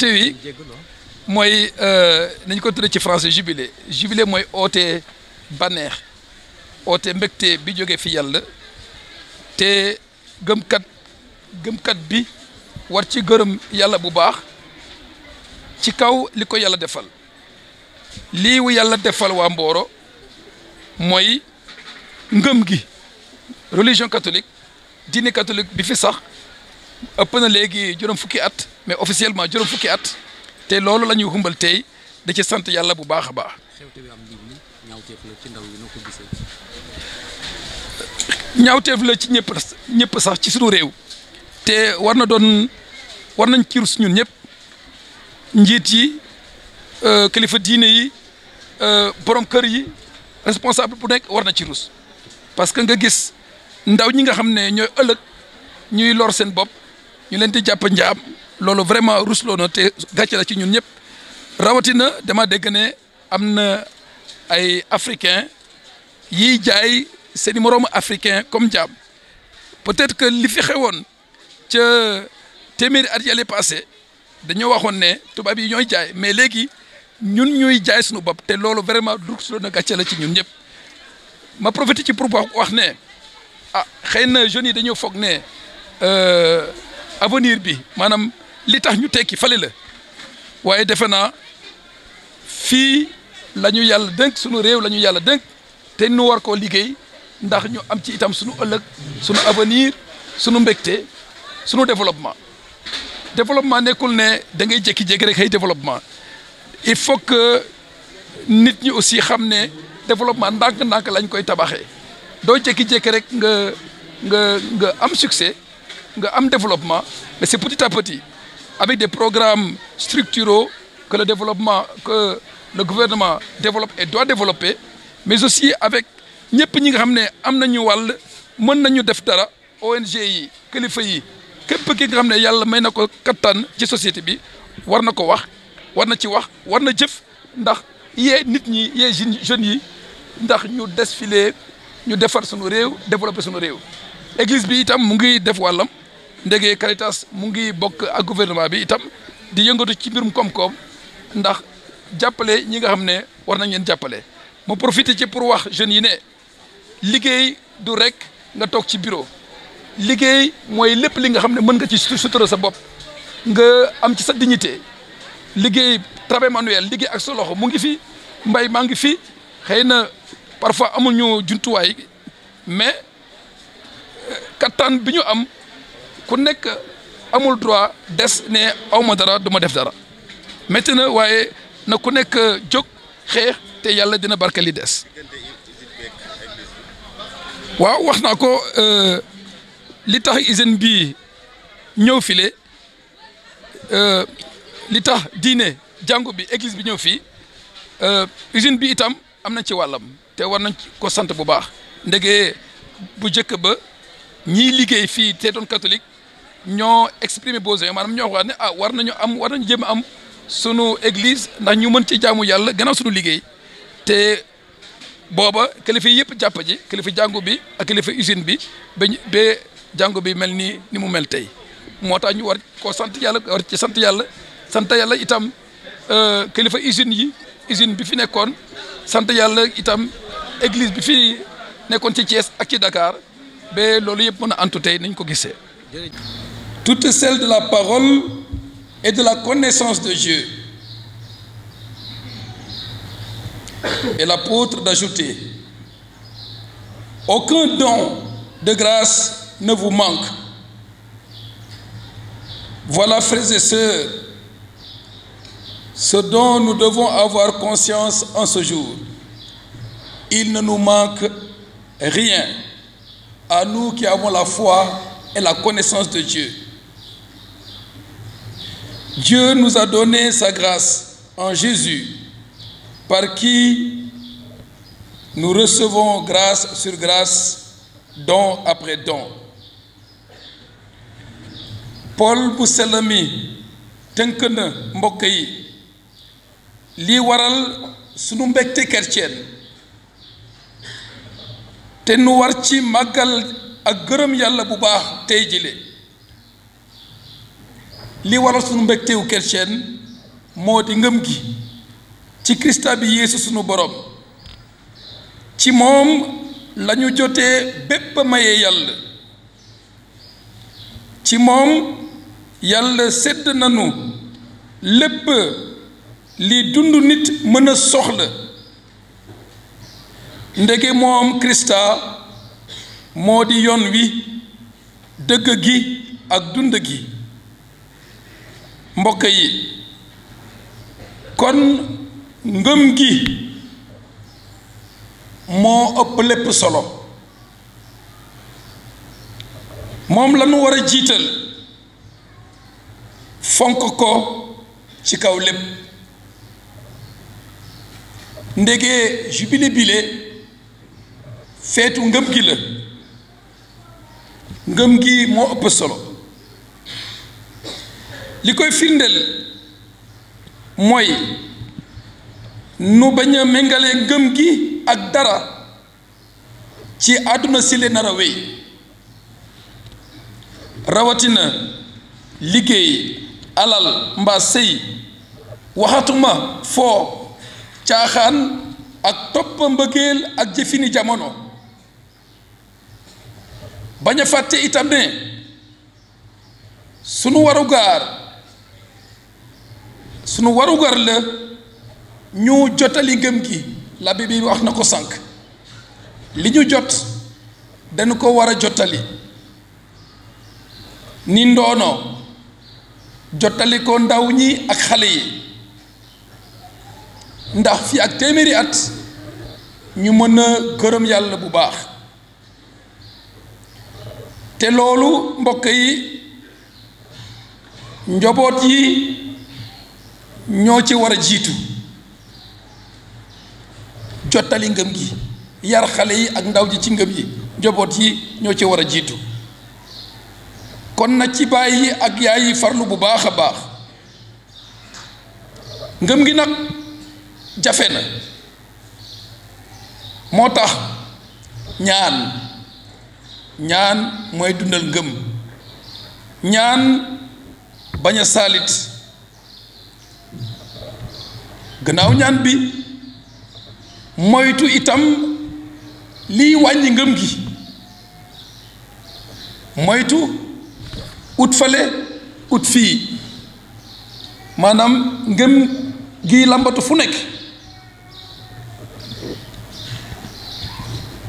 wi mooy nañ ko tuddee ci français jubilé jubilé mooy oote bànneex oote mbégte bi jógee fi yàlla te gëmkat bi war ci gërëm yàlla bu baax ci kaw li ko yàlla defal lii wu yàlla defal waa Mboro mooy ngëm gi religion catholique diine catholique bi fi sax ëpp na léegi juróom fukki at mais officiellement juróom fukki at te loolu la ñuy xumbal tey da ci sant yàlla bu baax a baax. ñaawteef la ci ñëpp sax ci sunu réew te war nañ ci rus ñun ñëpp njiit yi kilifa diine yi borom kër yi responsable bu nekk war na ci rus parce que nga gis ndaw ñi nga xam ne ñooy ëllëg ñuy lor seen bopp ñu leen di jàpp njaam loolu vraiment rusloo na te gàcce la ci ñun ñëpp rawatina dama dégg ne am na ay africain yiy jaay seeni moroomu africain comme njaam peut-être que li fi xewoon ca téeméeri at yàlla passé dañoo waxoon ne tubaab yi ñooy jaay mais léegi ñun ñuy jaay suñu bopp te loolu vraiment rusloo na gàcce la ci ñun ñëpp ma profité ci pour wax ne xëy na jeunes yi dañoo foog ne avenir bi maanaam li tax ñu tekki fale la waaye defe naa fii la ñu yàlla dénk sunu réew la ñu yàlla dénk te nu war koo liggéey ndax ñu am ci itam sunu ëllëg sunu avenir sunu mbégte sunu développement nekkul ne da ngay jékki-jékki rek ay développement il faut que nit ñi aussi xam ne développement ndànk-ndànk lañ koy tabaxee doo jékki-jékki rek nga am succès nga am développement mais c'est petit à petit avec des programmes structuraux que le gouvernement développe et doit développer mais aussi avec ñëpp ñi nga xam ne am nañu wàll mën nañu def dara ONG yi kilifa yi képp ki nga xam ne yàlla may na ko kattan ci société bi war na ko wax war na ci wax war na jëf ndax yee nit ñi yee jeunes yi ndax ñu desfiler ñu defar sunu réew développer sunu réew église bi itam mu ngi def wàllam ndege Caritas mu ngi bokk ak gouvernement bi itam di yëngatu ci mbirum koom-koom ndax jàppale ñi nga xam ne war nañ leen jàppale ma profité ci pour wax jeunes yi ne liggéey du rek nga toog ci bureau liggéey mooy lépp li nga xam ne mën nga ci sutura sa bopp nga am ci sa dignité liggéey travail manuel liggéey ak sa loxo mu ngi fi mbay maa ngi fi xëy na parfois amul ñu jumtuwaay mais kattan bi ñu am ku nekk amul droit des ne awma dara du ma def dara métti na waaye na ku nekk jóg xeex te yàlla dina barke li des waaw wax naa ko li tax usine bi ñëw file li tax diine jàngu bi église bi ñëw fii usine bi itam am nañ ci wàllam te war nañ ko sant bu baax ndege bu njëkk ba ñiy liggéey fii te doon catholique ñoo exprimer besoin maanaam ñoo wax ne war nañu jéem a am sunu église ndax ñu mën ci jaamu yàlla gannaaw sunu liggéey te booba kilifa yëpp jàpp ji kilifa jàngu bi ak kilifa usine bi ba jàngu bi mel ni mu mel tey moo tax ñu war koo sant yàlla war ci sant yàlla itam kilifa usine bi fi nekkoon sant yàlla itam église bi fi nekkoon ci Thiès ak ci Dakar ba loolu yëpp mën a antu tey nañ ko gisee. Toutes celles de la parole et de la connaissance de Dieu. Et l'apôtre d'ajouter, aucun don de grâce ne vous manque. Voilà, frères et sœurs, ce dont nous devons avoir conscience en ce jour. Il ne nous manque rien à nous qui avons la foi et la connaissance de Dieu. Dieu nous a donné sa grâce en Jésus, par qui nous recevons grâce sur grâce, don après don. Paul bu sell mi tënk na mbokk yi lii waral sunu mbégte chrétien te nu war ci màggal ak gërëm yàlla bu baax tey jile li waral sunu mbégteewu chrétien moo di ngëm gi ci Krista bi Yeesu sunu borom. ci moom lañu jotee bépp maye yàlla. ci moom yàlla sedd nanu lépp li dund nit mën a soxla. ndege moom Krista moo di yoon wi dëgg gi ak dund gi. mbokk yi kon ngëm gi moo ëpp lépp solo. moom lañu war a jiital fonk ko ci kaw lépp. ndege jubile bile feetu ngëm gi la. ngëm gi moo ëpp solo. li koy firndeel mooy nu bañ a méngale ngëm gi ak dara ci àdduna si le nar a wéy. rawatina liggéey alal mbaa sëy waxatuma foo caaxaan ak topp mbëggeel ak jëfini jamono. bañ a fàtte itam ne sunu warugar la ñu jotali ngëm gi. labbi bi wax na ko sànq li ñu jot dañu ko war a jotali ni ndoono jotali ko ndaw ñi ak xale yi ndax fi ak téeméeri at ñu mën a gërëm yàlla bu baax. te loolu mbokk yi njaboot yi ñoo ci war a jiitu. jottali ngëm gi yar xale yi ak ndaw ji ci ngëm yi njaboot yi ñoo ci war a jiitu. kon na ci baay yi ak yaay yi farlu bu baax a baax. ngëm gi nag jafe na moo tax ñaan mooy dundal ngëm. ñaan bañ a saalit. gannaaw ñaan bi moytu itam liy wàññi ngëm gi. moytu ut fale ut fii maanaam ngëm gi lambatu fu nekk.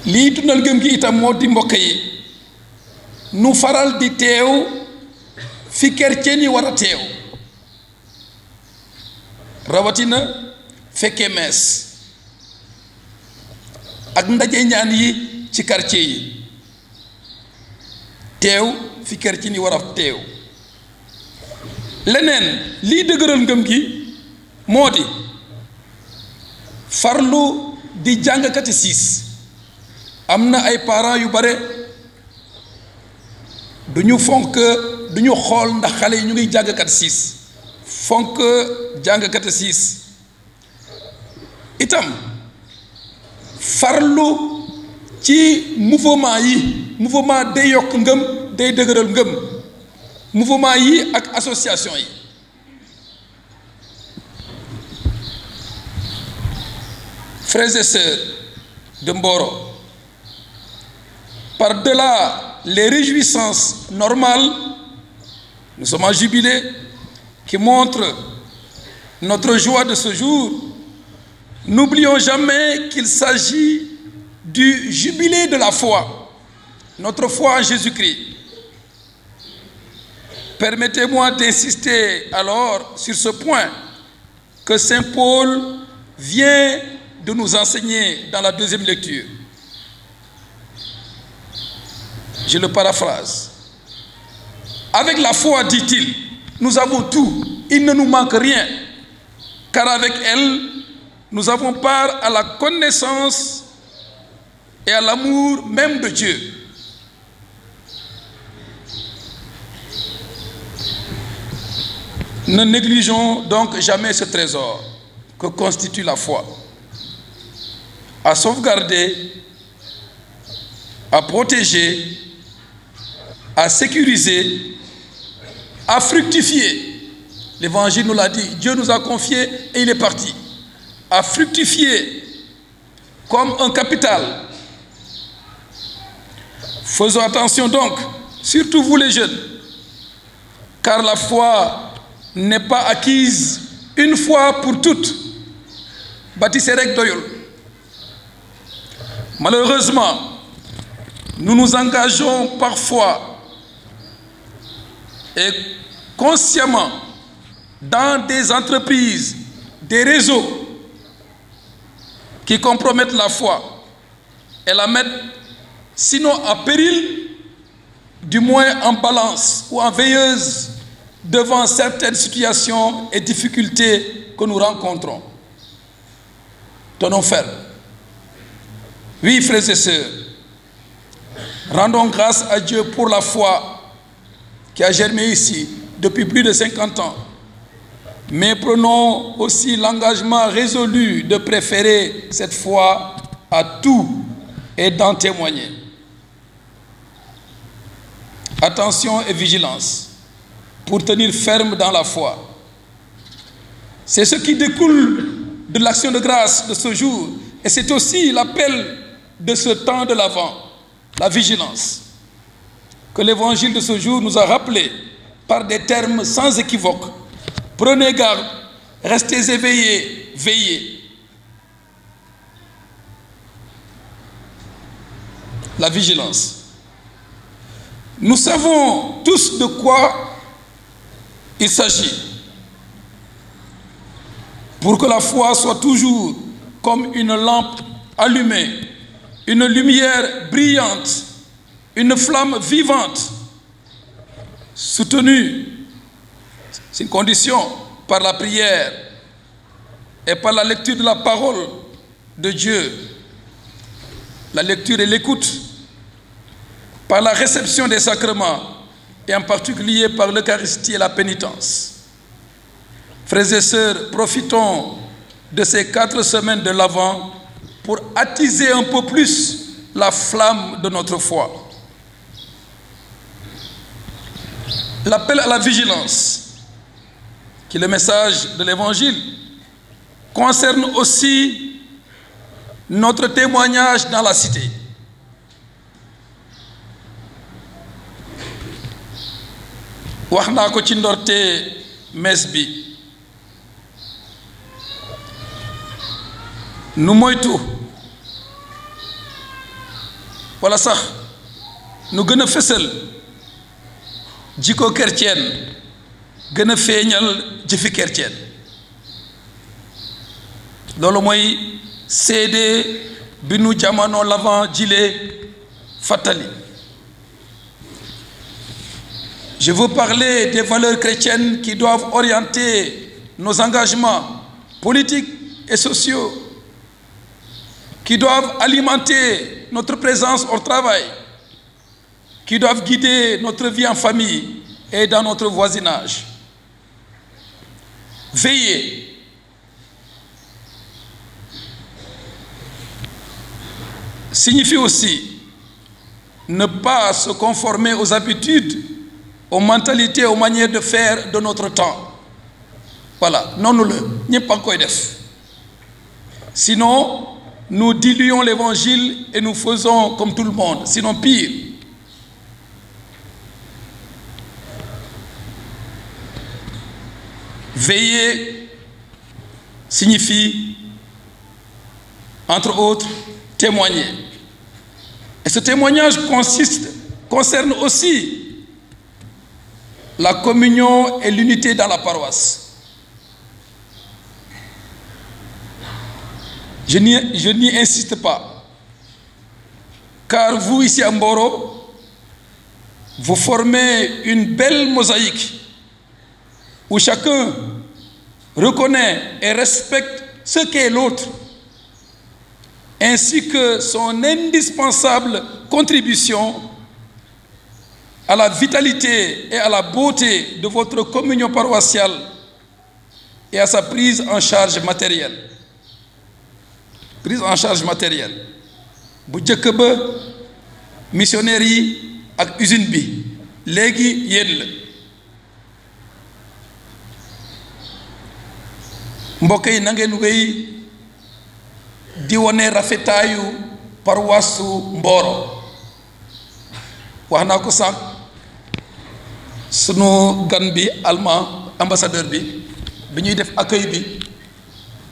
liy dundal ngëm gi itam moo di mbokk yi nu faral di teew fi chrétien yi war a teew. rawatina fekkee mees ak ndaje ñaan yi ci quartier yi. teew fi chrétien yi war a teew. leneen liy dëgëral ngëm gi moo di farlu di jàng catéchisme. am na ay parents yu bare duñu xool ndax xale yi ñu ngi jàng catéchisme. fonk jàng catéchisme itam farlu ci mouvement day yokk ngëm day dëgëral ngëm. mouvement yi ak association yi. frères et sœurs de Mboro, par-delà les réjouissances normales, nous sommes en jubilé qui montre notre joie de ce jour. N'oublions jamais qu'il s'agit du jubilé de la foi, notre foi en Jésus-Christ. Permettez-moi d'insister alors sur ce point que Saint Paul vient de nous enseigner dans la deuxième lecture. Je le paraphrase. Avec la foi, dit-il, nous avons tout, il ne nous manque rien, car avec elle, nous avons part à la connaissance et à l'amour même de Dieu. Ne négligeons donc jamais ce trésor que constitue la foi, à sauvegarder, à protéger, à sécuriser à fructifier. L'évangile nous l'a dit, Dieu nous a confié et il est parti. À fructifier comme un capital. Faisons attention donc, surtout vous les jeunes, car la foi n'est pas acquise une fois pour toutes. Bâtissez rek doyul. Malheureusement, nous nous engageons parfois et consciemment dans des entreprises, des réseaux qui compromettent la foi et la mettent sinon en péril, du moins en balance ou en veilleuse devant certaines situations et difficultés que nous rencontrons. Tenons ferme. Oui, frères et sœurs, rendons grâce à Dieu pour la foi qui a germé ici depuis plus de 50 ans. Mais prenons aussi l'engagement résolu de préférer cette foi à tout et d'en témoigner. Attention et vigilance pour tenir ferme dans la foi. C'est ce qui découle de l'action de grâce de ce jour et c'est aussi l'appel de ce temps de l'Avent, la vigilance, que l'évangile de ce jour nous a rappelé par des termes sans équivoque. Prenez garde, restez éveillés, veillez. La vigilance. Nous savons tous de quoi il s'agit. Pour que la foi soit toujours comme une lampe allumée, une lumière brillante, une flamme vivante, soutenue, c'est une condition, par la prière et par la lecture de la parole de Dieu, la lecture et l'écoute, par la réception des sacrements et en particulier par l'Eucharistie et la pénitence. Frères et sœurs, profitons de ces 4 semaines de l'Avent pour attiser un peu plus la flamme de notre foi. L'appel à la vigilance, qui est le message de l'Évangile, concerne aussi notre témoignage dans la cité. wax naa ko ci ndorte mes bi nu moytu wala sax nu gën a fësal jikko chrétienne gën a feeñal jëfi chrétienne loolu mooy seede bi nu jamono l'Avent jile fàttali. Je veux parler des valeurs chrétiennes qui doivent orienter nos engagements politiques et sociaux, qui doivent alimenter notre présence au travail, qui doivent guider notre vie en famille et dans notre voisinage. Veiller. Signifie aussi ne pas se conformer aux habitudes, aux mentalités, aux manières de faire de notre temps. Voilà, non nous le ñepp a koy def. Sinon, nous diluons l'évangile et nous faisons comme tout le monde, sinon pire. Veiller signifie, entre autres, témoigner. Et ce témoignage concerne aussi la communion et l'unité dans la paroisse. Je n'y insiste pas, car vous ici à Mboro, vous formez une belle mosaïque où chacun reconnaît et respecte ce qu'est l'autre, ainsi que son indispensable contribution à la vitalité et à la beauté de votre communion paroissiale et à sa prise en charge matérielle. Prise en charge matérielle. Bu jëkk ba missionnaires yi ak usine bi léegi yéen la mbokk yi na ngeen wéy di wone rafetaayu paroisse Mboro wax naa ko sànq sunu gan bi allemand ambassadeur bi ñuy def accueil bi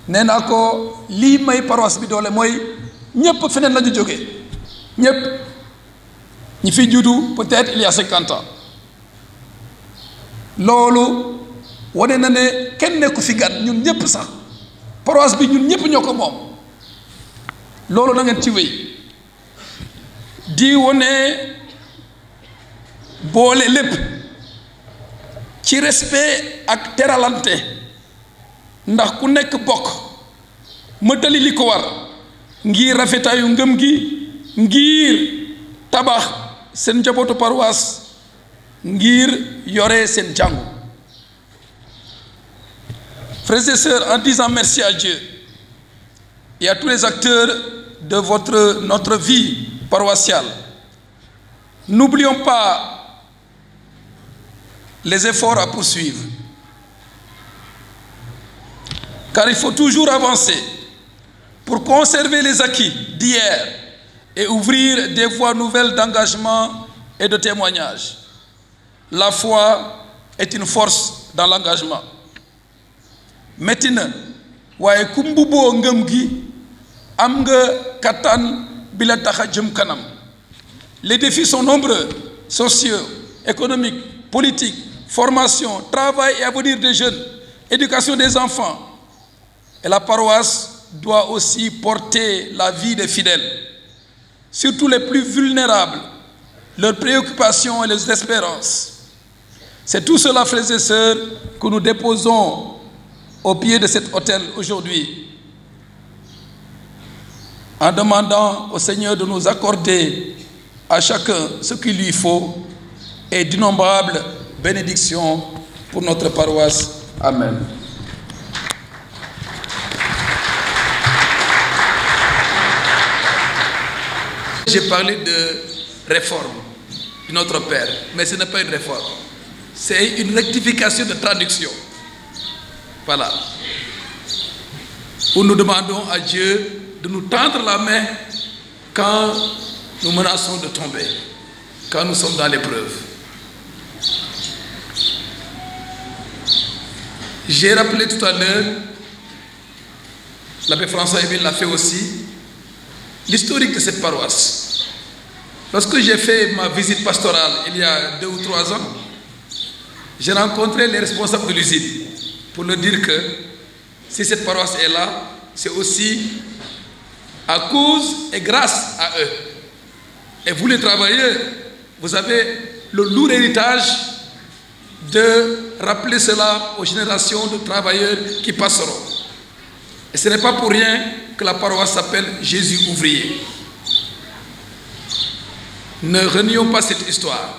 nee naa ko lii may paroisse bi doole mooy ñëpp feneen la ñu jógee ñëpp ñi fi juddu peut-être il y a 50 ans loolu wane na ne kenn nekku fi gan ñun ñëpp sax paroisse bi ñun ñëpp ñoo ko moom loolu na ngeen ci wéy di wane boole lépp ci respect ak teralante ndax ku nekk bokk mëtali li ko war ngir rafetaayu ngëm gi ngir tabax seen njabootu paroisse ngir yore seen jàngu. Frères et sœurs, en disant merci à Dieu et à tous les acteurs de notre vie paroissiale, n'oublions pas les efforts à poursuivre, car il faut toujours avancer pour conserver les acquis d'hier et ouvrir des voies nouvelles d'engagement et de témoignage. La foi est une force dans l'engagement. metti na waaye ku mbubboo ngëm gi am nga kattan bi la tax a jëm kanam. Les défis sont nombreux, sociaux, économiques, politiques, formation, travail et avenir des jeunes, éducation des enfants. Et la paroisse doit aussi porter la vie des fidèles, surtout les plus vulnérables, leurs préoccupations et leurs espérances. C'est tout cela, frères et sœurs, que nous déposons au pied de cet autel aujourd'hui, en demandant au Seigneur de nous accorder à chacun ce qu'il lui faut et d'innombrables bénédictions pour notre paroisse. Amen. J'ai parlé de réforme de notre Père, mais ce n'est pas une réforme, c'est une rectification de traduction. Voilà, où nous demandons à Dieu de nous tendre la main quand nous menaçons de tomber, quand nous sommes dans l'épreuve. J'ai rappelé tout à l'heure, l'abbé François-Émile l'a fait aussi, l'historique de cette paroisse. Lorsque j'ai fait ma visite pastorale il y a 2 ou 3 ans, j'ai rencontré les responsables de l'usine pour leur dire que si cette paroisse est là, c'est aussi à cause et grâce à eux. Et vous les travailleurs, vous avez le lourd héritage de rappeler cela aux générations de travailleurs qui passeront. Et ce n'est pas pour rien que la paroisse s'appelle Jésus ouvrier. Ne renions pas cette histoire.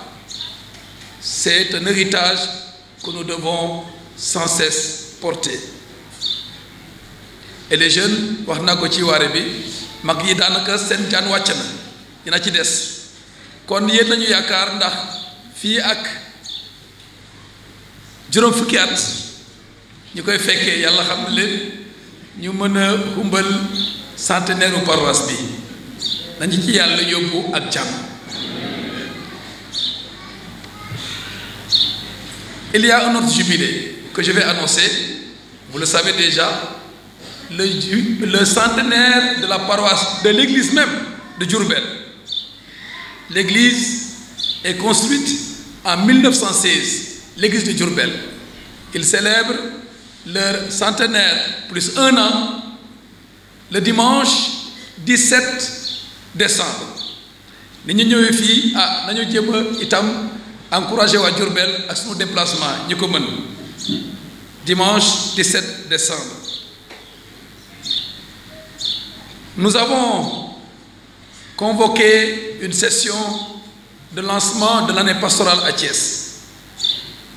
C'est un héritage que nous devons sans cesse porter. Et les jeunes, wax naa ko ci waare bi mag yi daanaka seen jaan wàcc na dina ci des kon yéen nañu yaakaar ndax fii ak juróom fukki at ñu koy fekkee yàlla xam na leen ñu mën a xumbal centenaire u paroisse bi nañu ci yàlla yóbbu ak jàmm. Il y a un autre jubilé que je vais annoncer, vous le savez déjà, le centenaire de la paroisse, de l'église même de Diourbel. L'église est construite en 1916, l'église de Diourbel. Ils célèbrent leur centenaire plus 1 an le dimanche 17 décembre. Ni ñu ñëwee fii nañu jéem a itam encourager waa Diourbel ak sunu déplacement ñi ko mën dimanche 17 décembre. Nous avons convoqué une session de lancement de l'année pastorale à Thiès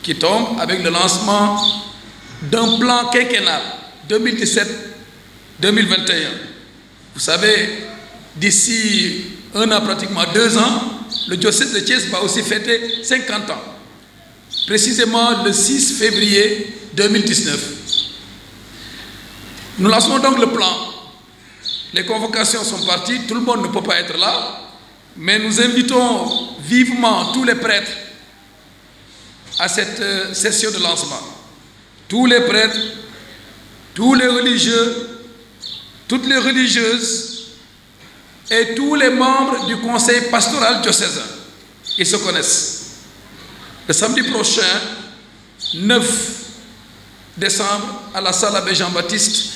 qui tombe avec le lancement d'un plan quinquennal 2017-2021. Vous savez, d'ici 1 an, pratiquement 2 ans, le diocèse de Thiès va aussi fêter 50 ans, précisément le 6 février 2019. Nous lançons donc le plan. Les convocations sont parties, tout le monde ne peut pas être là, mais nous invitons vivement tous les prêtres à cette session de lancement. Tous les prêtres, tous les religieux, toutes les religieuses et tous les membres du conseil pastoral diocésain. Ils se connaissent. Le samedi prochain, 9 décembre, à la salle Abbé Jean-Baptiste,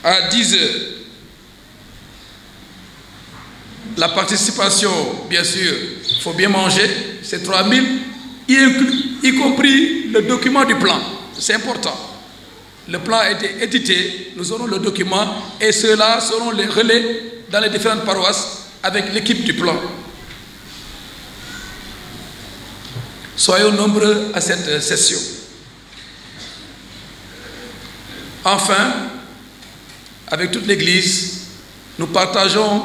à 10 h. La participation, bien sûr, il faut bien manger, c'est 3 000, y compris le document du plan. C'est important. Le plan a été édité, nous aurons le document et ceux-là seront les relais dans les différentes paroisses avec l'équipe du plan. Soyons nombreux à cette session. Enfin, avec toute l'Église, nous partageons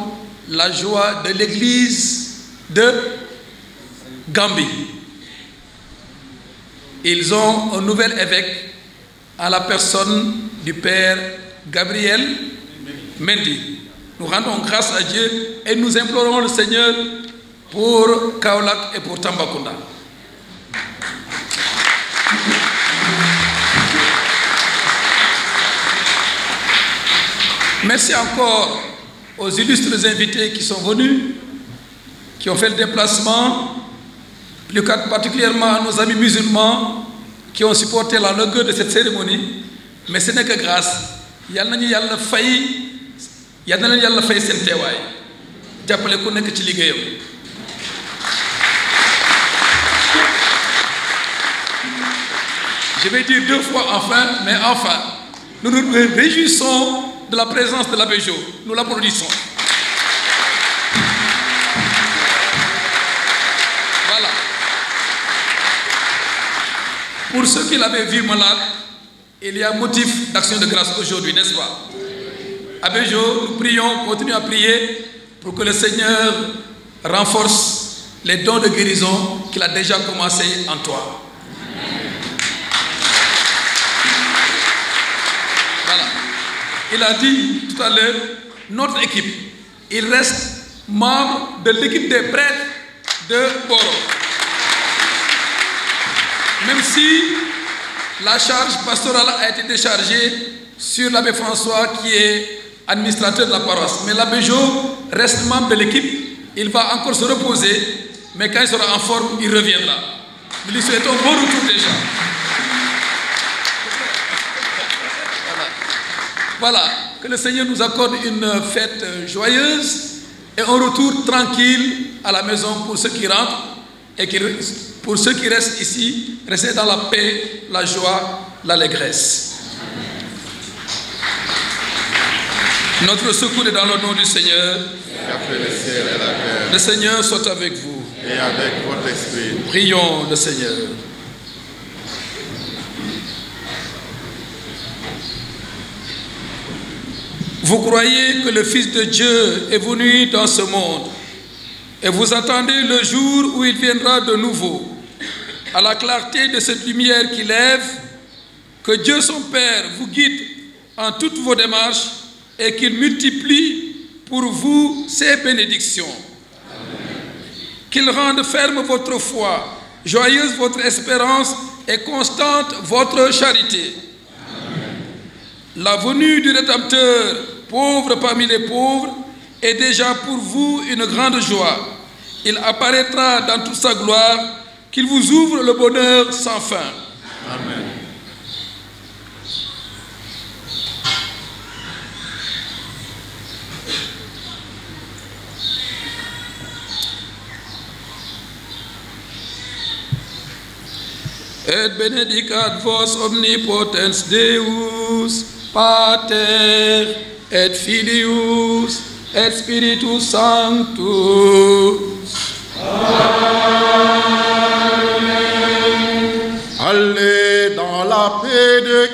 la joie de l'Église de Gambie. Ils ont un nouvel évêque à la personne du Père Gabriel Mendy. Nous rendons grâce à Dieu et nous implorons le Seigneur pour Kaolack et pour Tambacounda. Merci encore aux illustres invités qui sont venus, qui ont fait le déplacement, plus particulièrement à nos amis musulmans qui ont supporté la longueur de cette cérémonie. Mais ce n'est que grâce. Yal nañu Yàlla fay, yal na leen Yàlla fay seen teewaay jàppale ku nekk ci liggéeyam. Je vais dire 2 fois enfin, mais enfin, nous nous réjouissons de la présence de l'abbé Jo. Nous l'applaudissons. Voilà. Pour ceux qui l'avaient vu malade, il y a motif d'action de grâce aujourd'hui, n'est-ce pas? Abbé Jo, nous prions, continuons à prier pour que le Seigneur renforce les dons de guérison qu'il a déjà commencé en toi. Voilà. Il a dit tout à l'heure, notre équipe, il reste membre de l'équipe des prêtres de Boro. Même si la charge pastorale a été déchargée sur l'abbé François qui est administrateur de la paroisse. Mais l'abbé Jo reste membre de l'équipe, il va encore se reposer, mais quand il sera en forme, il reviendra. Nous lui souhaitons bon retour déjà. Voilà, que le Seigneur nous accorde une fête joyeuse et un retour tranquille à la maison pour ceux qui rentrent et pour ceux qui restent ici, restez dans la paix, la joie, l'allégresse. Notre secours est dans le nom du Seigneur. Le Seigneur soit avec vous. Et avec votre esprit. Prions le Seigneur. Vous croyez que le Fils de Dieu est venu dans ce monde et vous attendez le jour où il viendra de nouveau, à la clarté de cette lumière qui lève, que Dieu son Père vous guide en toutes vos démarches et qu'il multiplie pour vous ses bénédictions. Qu'il rende ferme votre foi, joyeuse votre espérance et constante votre charité. La venue du Rédempteur, pauvre parmi les pauvres, est déjà pour vous une grande joie. Il apparaîtra dans toute sa gloire, qu'il vous ouvre le bonheur sans fin. Amen. Et benedicat vos omnipotens Deus, Pater, et Filius, et Spiritus Sanctus. Amen. Allez dans la paix de